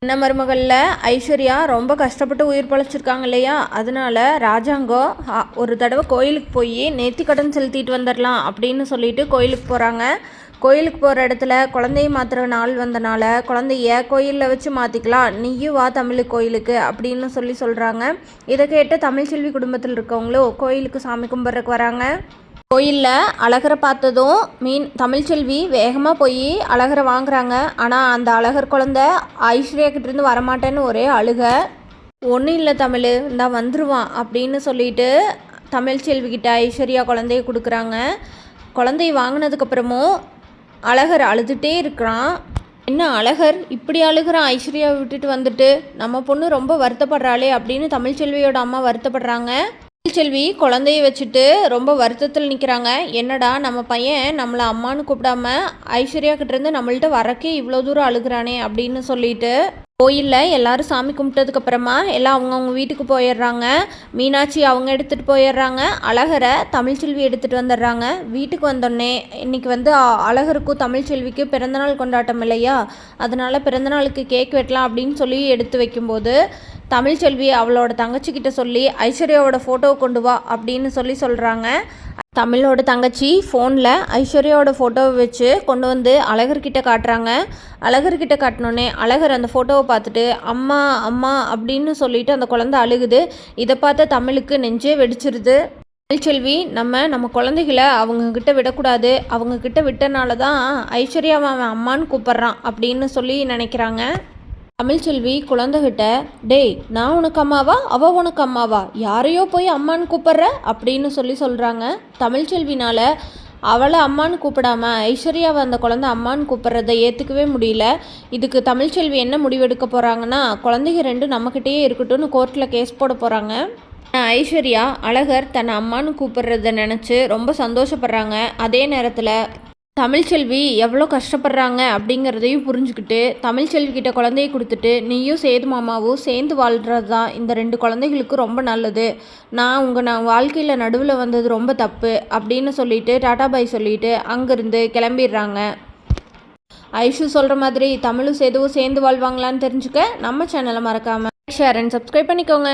சின்ன மருமகளில் ஐஸ்வர்யா ரொம்ப கஷ்டப்பட்டு உயிர் பழைச்சிருக்காங்க இல்லையா, அதனால ராஜாங்கம் ஒரு தடவை கோயிலுக்கு போய் நேர்த்திக்கடன் செலுத்திட்டு வந்துடலாம் அப்படின்னு சொல்லிட்டு கோயிலுக்கு போகிறாங்க. கோயிலுக்கு போகிற இடத்துல குழந்தைய மாற்றுற நாள் வந்தனால குழந்தைய கோயிலில் வச்சு மாற்றிக்கலாம், நீயும் வா தமிழ் கோயிலுக்கு அப்படின்னு சொல்கிறாங்க. இதை கேட்டு தமிழ்ச்செல்வி குடும்பத்தில் இருக்கவங்களும் கோயிலுக்கு சாமி கும்பிட்றதுக்கு வராங்க. கோயிலில் அழகரை பார்த்ததும் தமிழ்ச்செல்வி வேகமாக போய் அழகரை வாங்குறாங்க. ஆனால் அந்த அழகர் குழந்த ஐஸ்வர்யா கிட்டேருந்து வரமாட்டேன்னு ஒரே அழுக. ஒன்றும் இல்லை தமிழ், இந்தா வந்துடுவான் அப்படின்னு சொல்லிட்டு தமிழ்ச்செல்விக்கிட்ட ஐஸ்வர்யா குழந்தைய கொடுக்குறாங்க. குழந்தைய வாங்கினதுக்கப்புறமும் அழகர் அழுதுகிட்டே இருக்கிறான். என்ன அழகர் இப்படி அழுகிறான், ஐஸ்வர்யாவை விட்டுட்டு வந்துட்டு நம்ம பொண்ணு ரொம்ப வருத்தப்படுறாளே அப்படின்னு தமிழ்ச்செல்வியோட அம்மா வருத்தப்படுறாங்க. தமிழ்ச்செல்வி குழந்தைய வச்சுட்டு ரொம்ப வருத்தத்தில் நிற்கிறாங்க. என்னடா நம்ம பையன் நம்மளை அம்மானு கூப்பிடாம ஐஸ்வர்யா கிட்டேருந்து நம்மள்ட்ட வரக்கே இவ்வளோ தூரம் அழுகிறானே அப்படின்னு சொல்லிட்டு கோயிலில் எல்லோரும் சாமி கும்பிட்டதுக்கப்புறமா எல்லாம் அவங்கவுங்க வீட்டுக்கு போயிடுறாங்க. மீனாட்சி அவங்க எடுத்துகிட்டு போயிடுறாங்க. அழகரை தமிழ்ச்செல்வி எடுத்துகிட்டு வந்துடுறாங்க. வீட்டுக்கு வந்தோடனே இன்றைக்கி அழகருக்கும் தமிழ்ச்செல்விக்கும் பிறந்தநாள் கொண்டாட்டம் இல்லையா, அதனால் பிறந்தநாளுக்கு கேக் வெட்டலாம் அப்படின்னு சொல்லி எடுத்து வைக்கும்போது தமிழ்ச்செல்வி அவளோட தங்கச்சிக்கிட்ட சொல்லி ஐஸ்வர்யாவோட ஃபோட்டோவை கொண்டு வா அப்படின்னு சொல்கிறாங்க. தமிழோட தங்கச்சி ஃபோனில் ஐஸ்வர்யாவோட ஃபோட்டோவை வச்சு கொண்டு வந்து அழகர்கிட்ட காட்டுறாங்க. அழகர்கிட்ட காட்டினோன்னே அழகர் அந்த ஃபோட்டோவை பார்த்துட்டு அம்மா அம்மா அப்படின்னு சொல்லிட்டு அந்த குழந்தை அழுகுது. இதை பார்த்த தமிழுக்கு நெஞ்சே வெடிச்சிருது. தமிழ்ச்செல்வி நம்ம குழந்தைகளை அவங்கக்கிட்ட விடக்கூடாது, அவங்கக்கிட்ட விட்டனால தான் ஐஸ்வர்யாவை அவன் அம்மான்னு கூப்பிட்றான் அப்படின்னு சொல்லி நினைக்கிறாங்க. தமிழ்ச்செல்வி குழந்தைகிட்ட டேய் நான் உனக்கு அம்மாவா அவள் உனக்கு அம்மாவா, யாரையோ போய் அம்மான்னு கூப்பிட்ற அப்படின்னு சொல்கிறாங்க. தமிழ்ச்செல்வினால் அவளை அம்மான்னு கூப்பிடாம ஐஸ்வர்யாவை அந்த குழந்தை அம்மான்னு கூப்பிட்றதை ஏற்றுக்கவே முடியல. இதுக்கு தமிழ்ச்செல்வி என்ன முடிவெடுக்க போகிறாங்கன்னா, குழந்தைங்க ரெண்டும் நம்மக்கிட்டேயே இருக்கட்டும்னு கோர்ட்டில் கேஸ் போட போகிறாங்க. ஐஸ்வர்யா அழகர் தன்னை அம்மான்னு கூப்பிட்றத நினச்சி ரொம்ப சந்தோஷப்படுறாங்க. அதே நேரத்தில் தமிழ்ச்செல்வி எவ்வளோ கஷ்டப்படுறாங்க அப்படிங்கிறதையும் புரிஞ்சுக்கிட்டு தமிழ்ச்செல்விக்கிட்ட குழந்தைய கொடுத்துட்டு நீயும் சேது மாமாவும் சேர்ந்து வாழ்கிறது தான் இந்த 2 குழந்தைகளுக்கு ரொம்ப நல்லது, நான் வாழ்க்கையில் நடுவில் வந்தது ரொம்ப தப்பு அப்படின்னு சொல்லிட்டு டாடா பாய் சொல்லிட்டு அங்கேருந்து கிளம்பிடுறாங்க. ஐஷு சொல்கிற மாதிரி தமிழும் சேதுவும் சேர்ந்து வாழ்வாங்களான்னு தெரிஞ்சுக்க நம்ம சேனலை மறக்காமல் ஷேர் அண்ட் சப்ஸ்கிரைப் பண்ணிக்கோங்க.